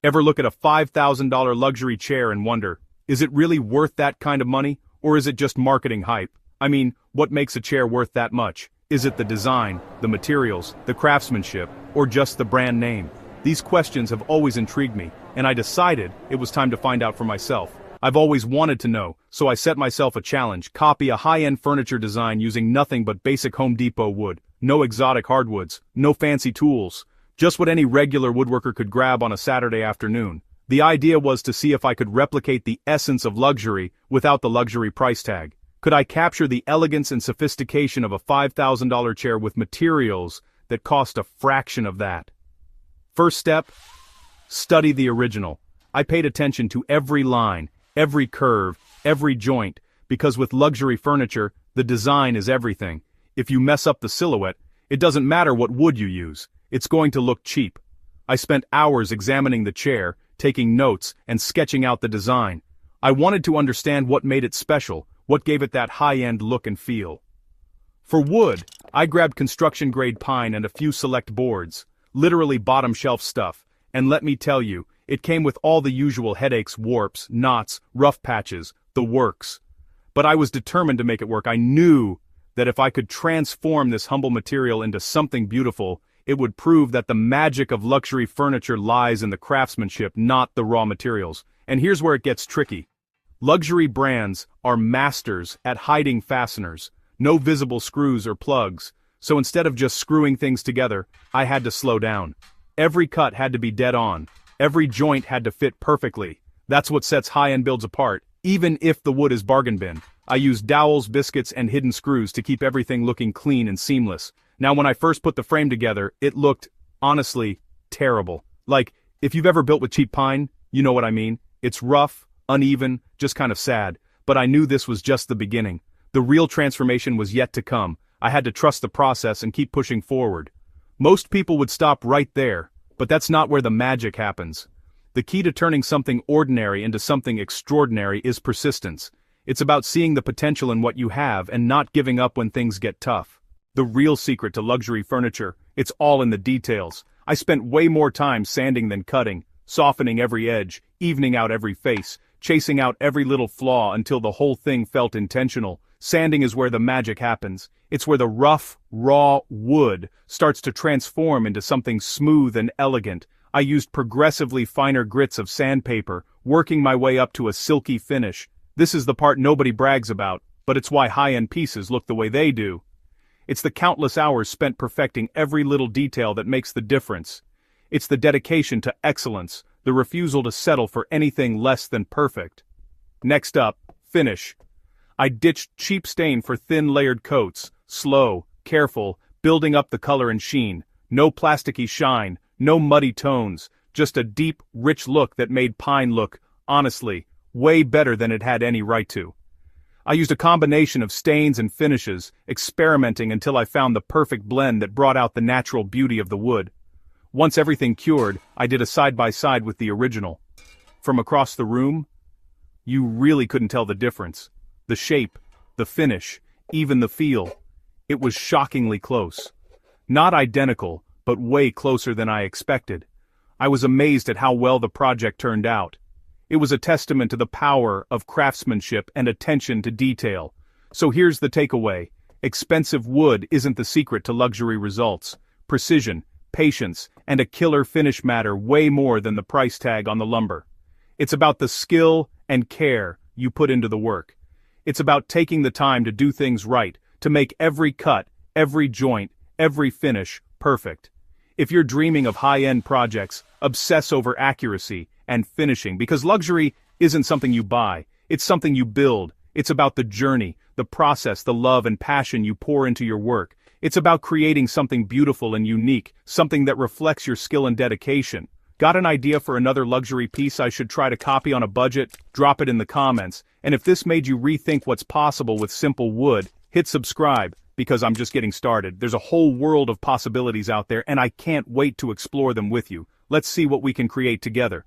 Ever look at a $5,000 luxury chair and wonder, is it really worth that kind of money, or is it just marketing hype? I mean, what makes a chair worth that much? Is it the design, the materials, the craftsmanship, or just the brand name? These questions have always intrigued me, and I decided it was time to find out for myself. I've always wanted to know, so I set myself a challenge: copy a high-end furniture design using nothing but basic Home Depot wood, no exotic hardwoods, no fancy tools, just what any regular woodworker could grab on a Saturday afternoon. The idea was to see if I could replicate the essence of luxury without the luxury price tag. Could I capture the elegance and sophistication of a $5,000 chair with materials that cost a fraction of that? First step: study the original. I paid attention to every line, every curve, every joint, because with luxury furniture, the design is everything. If you mess up the silhouette, it doesn't matter what wood you use, it's going to look cheap. I spent hours examining the chair, taking notes, and sketching out the design. I wanted to understand what made it special, what gave it that high-end look and feel. For wood, I grabbed construction-grade pine and a few select boards, literally bottom-shelf stuff, and let me tell you, it came with all the usual headaches, warps, knots, rough patches, the works. But I was determined to make it work. I knew that if I could transform this humble material into something beautiful, it would prove that the magic of luxury furniture lies in the craftsmanship, not the raw materials. And here's where it gets tricky. Luxury brands are masters at hiding fasteners, no visible screws or plugs, so instead of just screwing things together, I had to slow down. Every cut had to be dead on. Every joint had to fit perfectly. That's what sets high-end builds apart, even if the wood is bargain bin. I used dowels, biscuits, and hidden screws to keep everything looking clean and seamless. Now when I first put the frame together, it looked, honestly, terrible. Like, if you've ever built with cheap pine, you know what I mean. It's rough, uneven, just kind of sad. But I knew this was just the beginning. The real transformation was yet to come. I had to trust the process and keep pushing forward. Most people would stop right there. But that's not where the magic happens. The key to turning something ordinary into something extraordinary is persistence. It's about seeing the potential in what you have and not giving up when things get tough. The real secret to luxury furniture, it's all in the details. I spent way more time sanding than cutting, softening every edge, evening out every face, chasing out every little flaw until the whole thing felt intentional. Sanding is where the magic happens. It's where the rough, raw wood starts to transform into something smooth and elegant. I used progressively finer grits of sandpaper, working my way up to a silky finish. This is the part nobody brags about, but it's why high-end pieces look the way they do. It's the countless hours spent perfecting every little detail that makes the difference. It's the dedication to excellence, the refusal to settle for anything less than perfect. Next up, finish. I ditched cheap stain for thin layered coats, slow, careful, building up the color and sheen. No plasticky shine, no muddy tones, just a deep, rich look that made pine look, honestly, way better than it had any right to. I used a combination of stains and finishes, experimenting until I found the perfect blend that brought out the natural beauty of the wood. Once everything cured, I did a side-by-side with the original. From across the room, you really couldn't tell the difference. The shape, the finish, even the feel. It was shockingly close. Not identical, but way closer than I expected. I was amazed at how well the project turned out. It was a testament to the power of craftsmanship and attention to detail. So here's the takeaway. Expensive wood isn't the secret to luxury results. Precision, patience, and a killer finish matter way more than the price tag on the lumber. It's about the skill and care you put into the work. It's about taking the time to do things right, to make every cut, every joint, every finish perfect. If you're dreaming of high-end projects, obsess over accuracy and finishing, because luxury isn't something you buy, it's something you build. It's about the journey, the process, the love and passion you pour into your work. It's about creating something beautiful and unique, something that reflects your skill and dedication. Got an idea for another luxury piece I should try to copy on a budget? Drop it in the comments. And if this made you rethink what's possible with simple wood, hit subscribe, because I'm just getting started. There's a whole world of possibilities out there, and I can't wait to explore them with you. Let's see what we can create together.